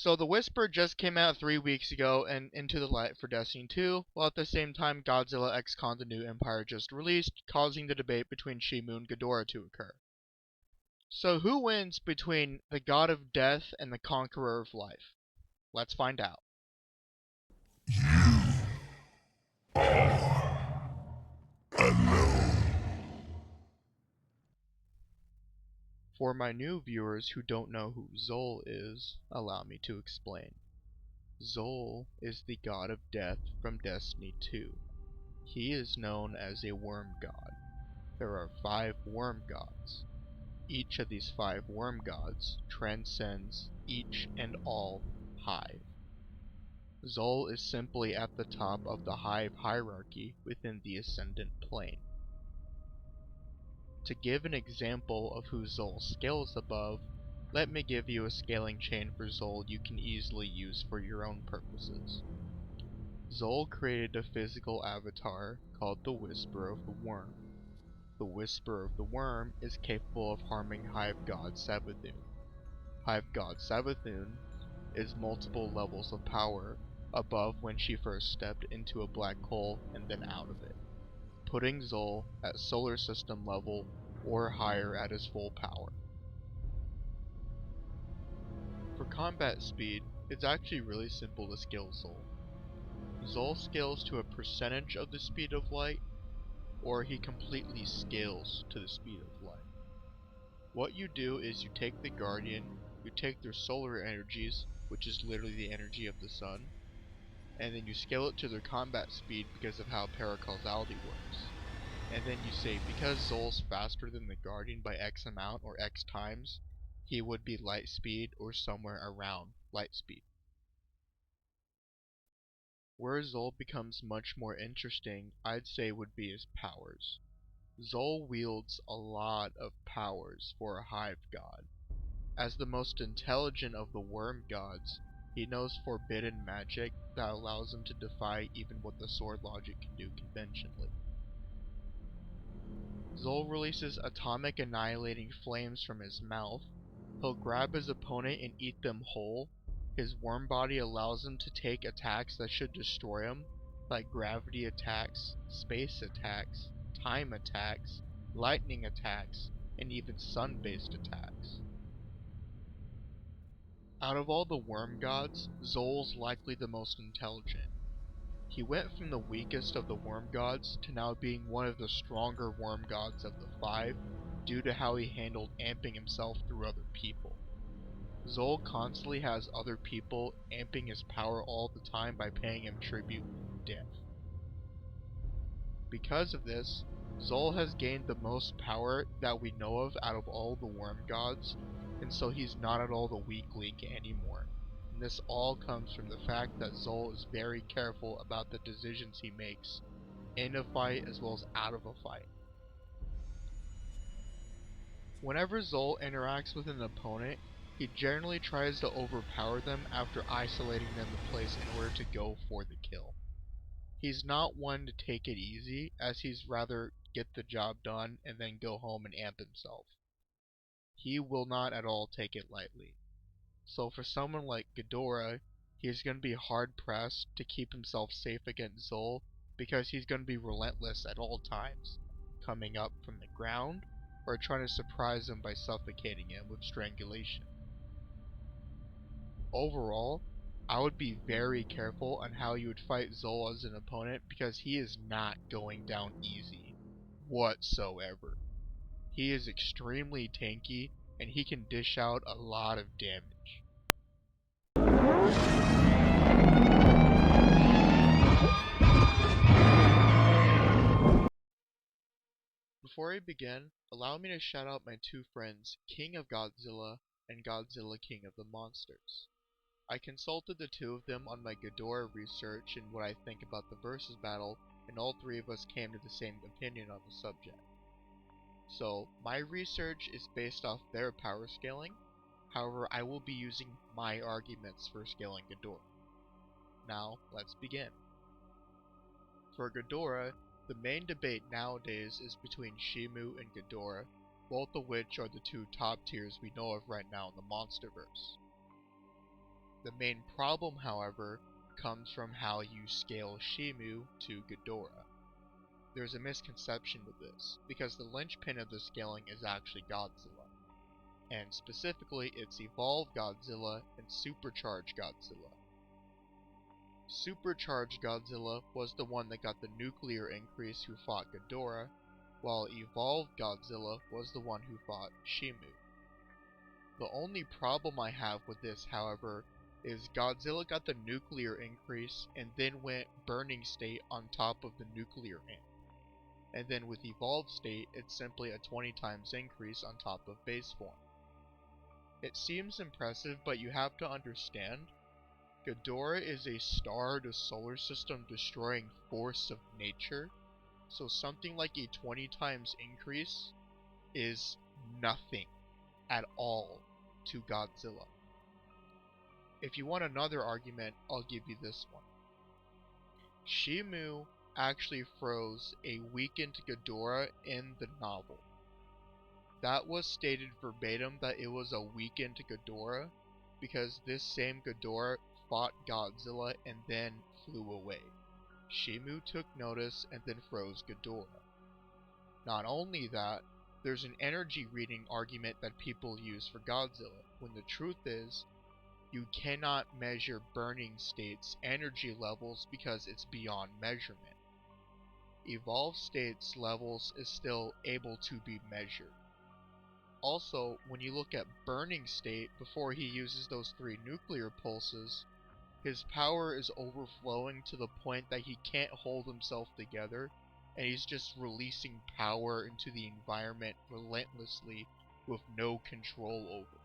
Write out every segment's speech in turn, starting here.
So the Whisper just came out 3 weeks ago and Into the Light for Destiny 2, while at the same time Godzilla X Kong the New Empire just released, causing the debate between Shimu and Ghidorah to occur. So who wins between the God of Death and the Conqueror of Life? Let's find out. For my new viewers who don't know who Zol is, allow me to explain. Zol is the god of death from Destiny 2. He is known as a worm god. There are 5 worm gods. Each of these 5 worm gods transcends each and all hive. Zol is simply at the top of the hive hierarchy within the Ascendant Plane. To give an example of who Zol scales above, let me give you a scaling chain for Zol you can easily use for your own purposes. Zol created a physical avatar called the Whisper of the Worm. The Whisper of the Worm is capable of harming Hive God Savathun. Hive God Savathun is multiple levels of power above when she first stepped into a black hole and then out of it, putting Zol at solar system level or higher at his full power. For combat speed, it's actually really simple to scale Zol. Zol scales to a percentage of the speed of light, or he completely scales to the speed of light. What you do is you take the Guardian, you take their solar energies, which is literally the energy of the sun, and then you scale it to their combat speed because of how paracausality works. And then you say, because Zol's faster than the Guardian by X amount or X times, he would be light speed or somewhere around light speed. Where Zol becomes much more interesting, I'd say would be his powers. Zol wields a lot of powers for a hive god. As the most intelligent of the worm gods, he knows forbidden magic that allows him to defy even what the sword logic can do conventionally. Zol releases atomic annihilating flames from his mouth. He'll grab his opponent and eat them whole. His worm body allows him to take attacks that should destroy him, like gravity attacks, space attacks, time attacks, lightning attacks, and even sun-based attacks. Out of all the worm gods, Zol's likely the most intelligent. He went from the weakest of the worm gods to now being one of the stronger worm gods of the 5 due to how he handled amping himself through other people. Zol constantly has other people amping his power all the time by paying him tribute and death. Because of this, Zol has gained the most power that we know of out of all the worm gods, and so he's not at all the weak link anymore. And this all comes from the fact that Zol is very careful about the decisions he makes in a fight as well as out of a fight. Whenever Zol interacts with an opponent, he generally tries to overpower them after isolating them in place in order to go for the kill. He's not one to take it easy, as he's rather get the job done and then go home and amp himself. He will not at all take it lightly. So for someone like Ghidorah, he's going to be hard pressed to keep himself safe against Zol because he's going to be relentless at all times, coming up from the ground or trying to surprise him by suffocating him with strangulation. Overall, I would be very careful on how you would fight Zol as an opponent because he is not going down easy whatsoever. He is extremely tanky and he can dish out a lot of damage. Before I begin, allow me to shout out my 2 friends, King of Godzilla and Godzilla King of the Monsters. I consulted the 2 of them on my Ghidorah research and what I think about the versus battle, and all 3 of us came to the same opinion on the subject. So, my research is based off their power scaling, however I will be using my arguments for scaling Ghidorah. Now, let's begin. For Ghidorah, the main debate nowadays is between Shimu and Ghidorah, both of which are the 2 top tiers we know of right now in the Monsterverse. The main problem, however, comes from how you scale Shimu to Ghidorah. There's a misconception with this, because the linchpin of the scaling is actually Godzilla, and specifically it's Evolved Godzilla and Supercharged Godzilla. Supercharged Godzilla was the one that got the nuclear increase who fought Ghidorah, while Evolved Godzilla was the one who fought Shimu. The only problem I have with this, however, is Godzilla got the nuclear increase and then went Burning State on top of the nuclear amp. And then with Evolved State, it's simply a 20 times increase on top of base form. It seems impressive, but you have to understand, Ghidorah is a star to solar system destroying force of nature, so something like a 20 times increase is nothing at all to Godzilla. If you want another argument, I'll give you this one. Shimu actually froze a weakened Ghidorah in the novel. That was stated verbatim that it was a weakened Ghidorah because this same Ghidorah fought Godzilla and then flew away. Shimu took notice and then froze Ghidorah. Not only that, there's an energy reading argument that people use for Godzilla, when the truth is, you cannot measure Burning State's energy levels because it's beyond measurement. Evolved State's levels is still able to be measured. Also, when you look at Burning State before he uses those 3 nuclear pulses, his power is overflowing to the point that he can't hold himself together, and he's just releasing power into the environment relentlessly with no control over it.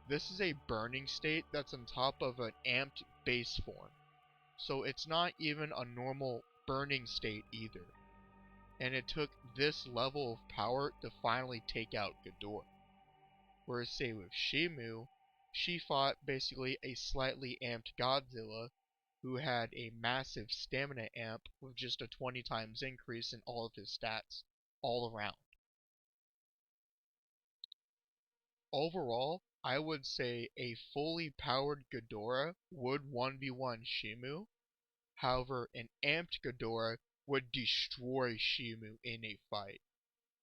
This is a Burning State that's on top of an amped base form, so it's not even a normal Burning State either. And it took this level of power to finally take out Ghidorah. Whereas say with Shimu, she fought basically a slightly amped Godzilla who had a massive stamina amp with just a 20 times increase in all of his stats all around. Overall, I would say a fully powered Ghidorah would 1v1 Shimu. However, an amped Ghidorah would destroy Shimu in a fight.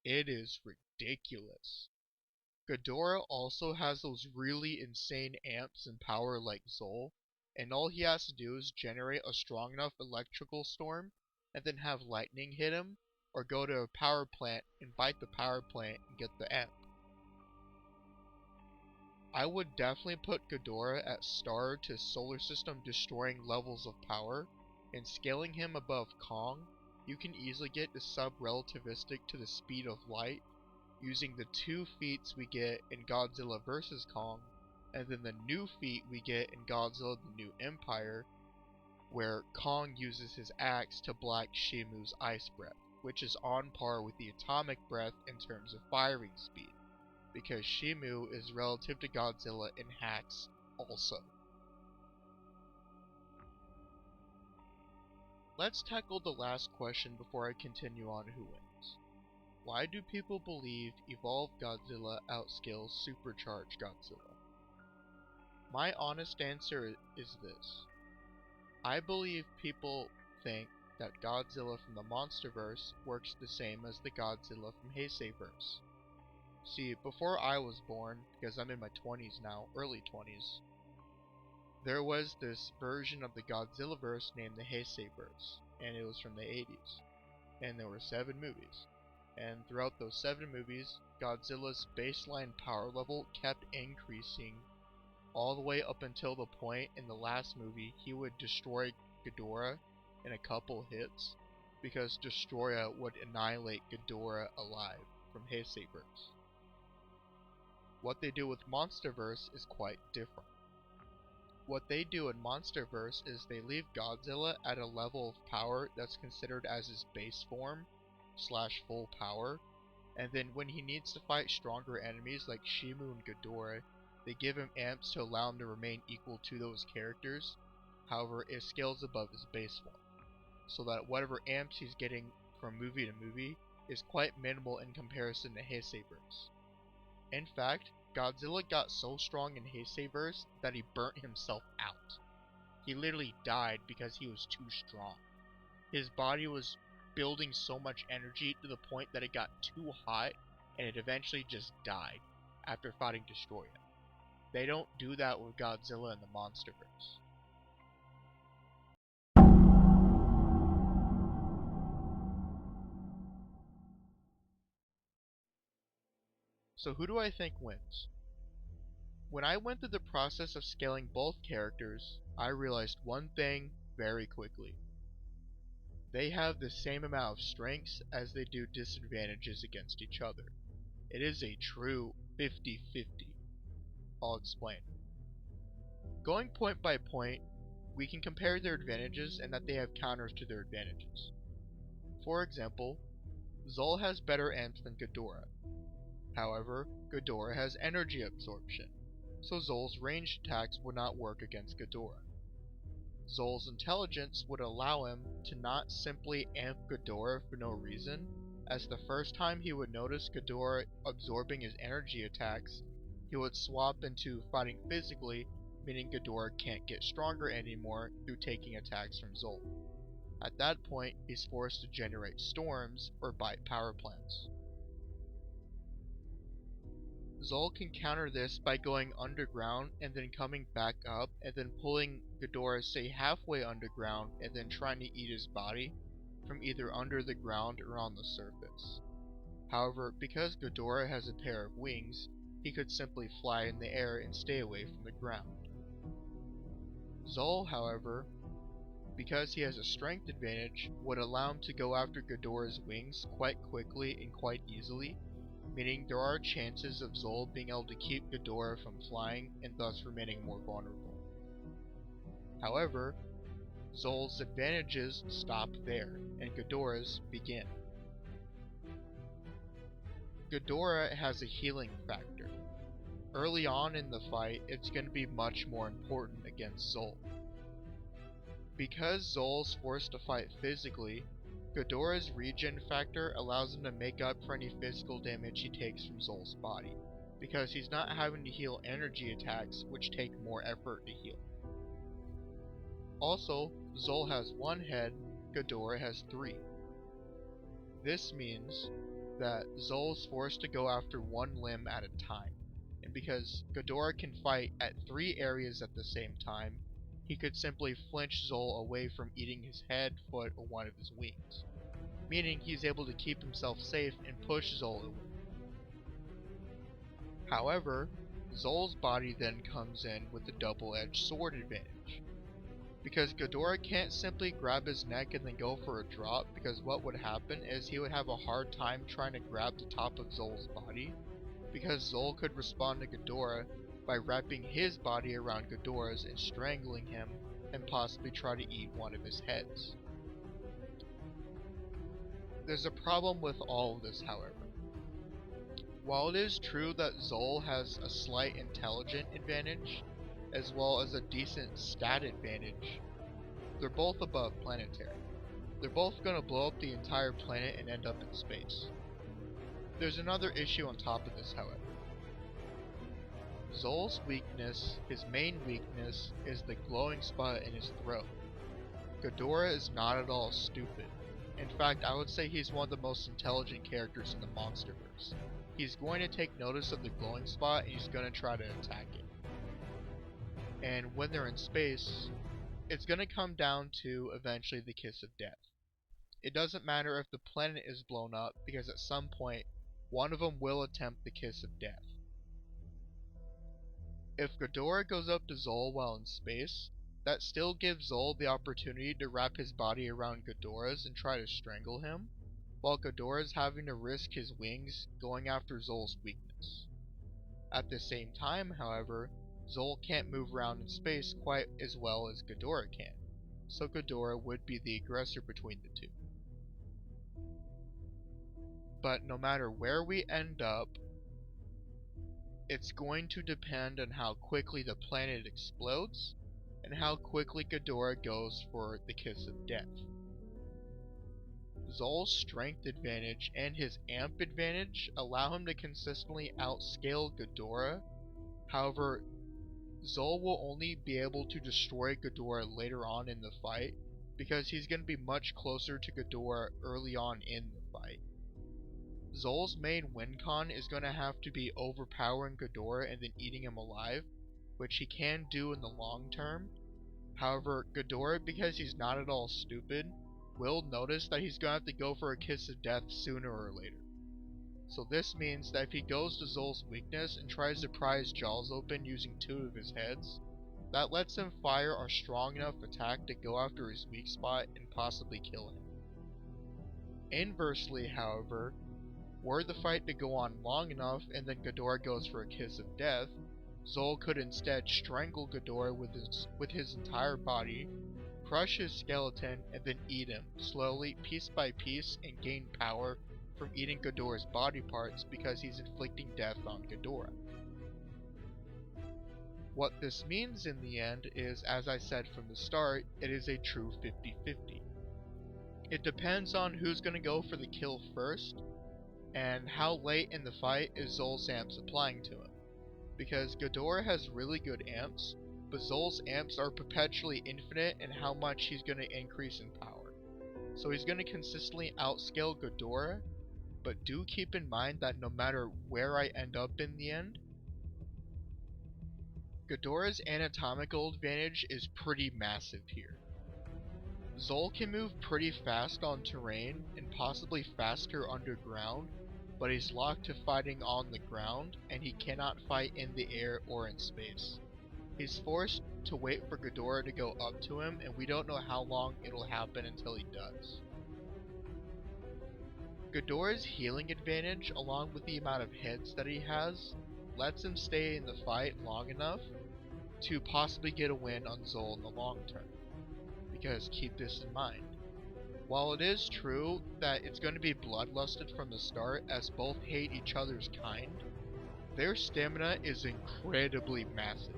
It is ridiculous. Ghidorah also has those really insane amps and power like Zol, and all he has to do is generate a strong enough electrical storm and then have lightning hit him, or go to a power plant and bite the power plant and get the amp. I would definitely put Ghidorah at star to solar system destroying levels of power, and scaling him above Kong, you can easily get to sub-relativistic to the speed of light, using the 2 feats we get in Godzilla vs. Kong, and then the new feat we get in Godzilla the New Empire, where Kong uses his axe to block Shimu's ice breath, which is on par with the atomic breath in terms of firing speed, because Shimu is relative to Godzilla in hacks also. Let's tackle the last question before I continue on who wins. Why do people believe Evolved Godzilla outscales Supercharged Godzilla? My honest answer is this. I believe people think that Godzilla from the Monsterverse works the same as the Godzilla from Heiseiverse. See, before I was born, because I'm in my 20s now, early 20s, there was this version of the Godzillaverse named the Heiseiverse, and it was from the 80s, and there were 7 movies. And throughout those 7 movies, Godzilla's baseline power level kept increasing all the way up until the point in the last movie he would destroy Ghidorah in a couple hits, because Destroya would annihilate Ghidorah alive from Heiseiverse. What they do with Monsterverse is quite different. What they do in Monsterverse is they leave Godzilla at a level of power that's considered as his base form / full power, and then when he needs to fight stronger enemies like Shimu and Ghidorah, they give him amps to allow him to remain equal to those characters. However, it scales above his base form, so that whatever amps he's getting from movie to movie is quite minimal in comparison to Heiseiverse. In fact, Godzilla got so strong in Heiseiverse that he burnt himself out. He literally died because he was too strong. His body was building so much energy to the point that it got too hot and it eventually just died after fighting Destroyer. They don't do that with Godzilla in the Monsterverse. So who do I think wins? When I went through the process of scaling both characters, I realized one thing very quickly. They have the same amount of strengths as they do disadvantages against each other. It is a true 50-50. I'll explain. Going point by point, we can compare their advantages and that they have counters to their advantages. For example, Zol has better amps than Ghidorah. However, Ghidorah has energy absorption, so Zol's ranged attacks would not work against Ghidorah. Zol's intelligence would allow him to not simply amp Ghidorah for no reason, as the first time he would notice Ghidorah absorbing his energy attacks, he would swap into fighting physically, meaning Ghidorah can't get stronger anymore through taking attacks from Zol. At that point, he's forced to generate storms or bite power plants. Zol can counter this by going underground and then coming back up and then pulling Ghidorah say halfway underground and then trying to eat his body from either under the ground or on the surface. However, because Ghidorah has a pair of wings, he could simply fly in the air and stay away from the ground. Zol, however, because he has a strength advantage, would allow him to go after Ghidorah's wings quite quickly and quite easily, meaning there are chances of Zol being able to keep Ghidorah from flying and thus remaining more vulnerable. However, Zol's advantages stop there, and Ghidorah's begin. Ghidorah has a healing factor. Early on in the fight, it's going to be much more important against Zol. Because Zol's forced to fight physically, Ghidorah's regen factor allows him to make up for any physical damage he takes from Zol's body, because he's not having to heal energy attacks which take more effort to heal. Also, Zol has one head, Ghidorah has 3. This means that Zol's forced to go after one limb at a time, and because Ghidorah can fight at 3 areas at the same time, he could simply flinch Zol away from eating his head, foot, or one of his wings, meaning he's able to keep himself safe and push Zol away. However, Zol's body then comes in with the double-edged sword advantage. Because Ghidorah can't simply grab his neck and then go for a drop, because what would happen is he would have a hard time trying to grab the top of Zol's body, because Zol could respond to Ghidorah by wrapping his body around Ghidorah's and strangling him, and possibly try to eat one of his heads. There's a problem with all of this, however. While it is true that Zol has a slight intelligence advantage, as well as a decent stat advantage, they're both above planetary. They're both going to blow up the entire planet and end up in space. There's another issue on top of this, however. Zol's weakness, his main weakness, is the glowing spot in his throat. Ghidorah is not at all stupid. In fact, I would say he's one of the most intelligent characters in the Monsterverse. He's going to take notice of the glowing spot and he's going to try to attack it. And when they're in space, it's going to come down to eventually the kiss of death. It doesn't matter if the planet is blown up, because at some point, one of them will attempt the kiss of death. If Ghidorah goes up to Zol while in space, that still gives Zol the opportunity to wrap his body around Ghidorah's and try to strangle him, while Ghidorah's having to risk his wings going after Zol's weakness. At the same time, however, Zol can't move around in space quite as well as Ghidorah can, so Ghidorah would be the aggressor between the two. But no matter where we end up, it's going to depend on how quickly the planet explodes, and how quickly Ghidorah goes for the kiss of death. Zol's strength advantage and his amp advantage allow him to consistently outscale Ghidorah. However, Zol will only be able to destroy Ghidorah later on in the fight, because he's going to be much closer to Ghidorah early on in the fight. Zol's main win con is going to have to be overpowering Ghidorah and then eating him alive, which he can do in the long term. However, Ghidorah, because he's not at all stupid, will notice that he's going to have to go for a kiss of death sooner or later. So this means that if he goes to Zol's weakness and tries to pry his jaws open using 2 of his heads, that lets him fire a strong enough attack to go after his weak spot and possibly kill him. Inversely, however, were the fight to go on long enough and then Ghidorah goes for a kiss of death, Zol could instead strangle Ghidorah with his entire body, crush his skeleton, and then eat him, slowly, piece by piece, and gain power from eating Ghidorah's body parts because he's inflicting death on Ghidorah. What this means in the end is, as I said from the start, it is a true 50-50. It depends on who's going to go for the kill first, and how late in the fight is Zol's amps applying to him. Because Ghidorah has really good amps, but Zol's amps are perpetually infinite in how much he's going to increase in power. So he's going to consistently outscale Ghidorah, but do keep in mind that no matter where I end up in the end, Ghidorah's anatomical advantage is pretty massive here. Zol can move pretty fast on terrain and possibly faster underground, but he's locked to fighting on the ground, and he cannot fight in the air or in space. He's forced to wait for Ghidorah to go up to him, and we don't know how long it'll happen until he does. Ghidorah's healing advantage, along with the amount of heads that he has, lets him stay in the fight long enough to possibly get a win on Zol in the long term. Because keep this in mind, while it is true that it's going to be bloodlusted from the start as both hate each other's kind, their stamina is incredibly massive.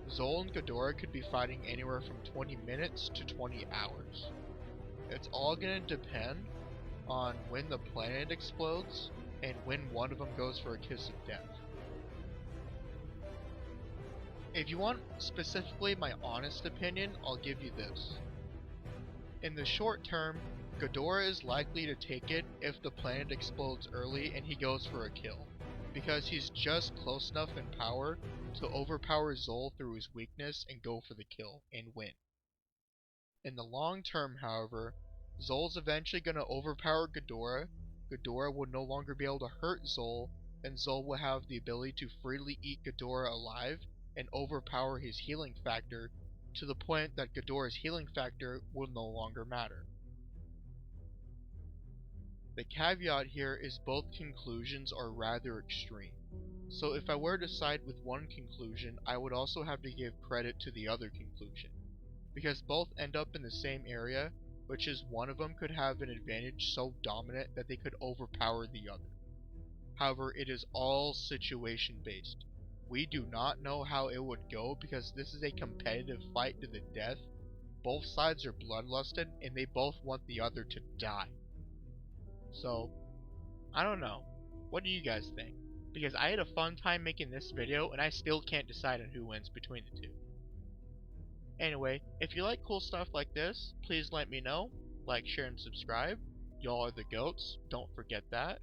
Zol and Ghidorah could be fighting anywhere from 20 minutes to 20 hours. It's all going to depend on when the planet explodes and when one of them goes for a kiss of death. If you want specifically my honest opinion, I'll give you this. In the short term, Ghidorah is likely to take it if the planet explodes early and he goes for a kill, because he's just close enough in power to overpower Zol through his weakness and go for the kill and win. In the long term, however, Zol's eventually going to overpower Ghidorah, Ghidorah will no longer be able to hurt Zol, and Zol will have the ability to freely eat Ghidorah alive and overpower his healing factor to the point that Ghidorah's healing factor will no longer matter. The caveat here is both conclusions are rather extreme. So if I were to side with one conclusion, I would also have to give credit to the other conclusion, because both end up in the same area, which is one of them could have an advantage so dominant that they could overpower the other. However, it is all situation based. We do not know how it would go because this is a competitive fight to the death. Both sides are bloodlusted and they both want the other to die. So, I don't know. What do you guys think? Because I had a fun time making this video and I still can't decide on who wins between the two. Anyway, if you like cool stuff like this, please let me know. Like, share, and subscribe. Y'all are the goats. Don't forget that.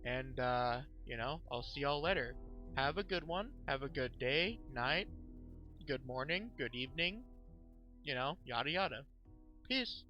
And, I'll see y'all later. Have a good one. Have a good day, night, good morning, good evening, yada yada. Peace.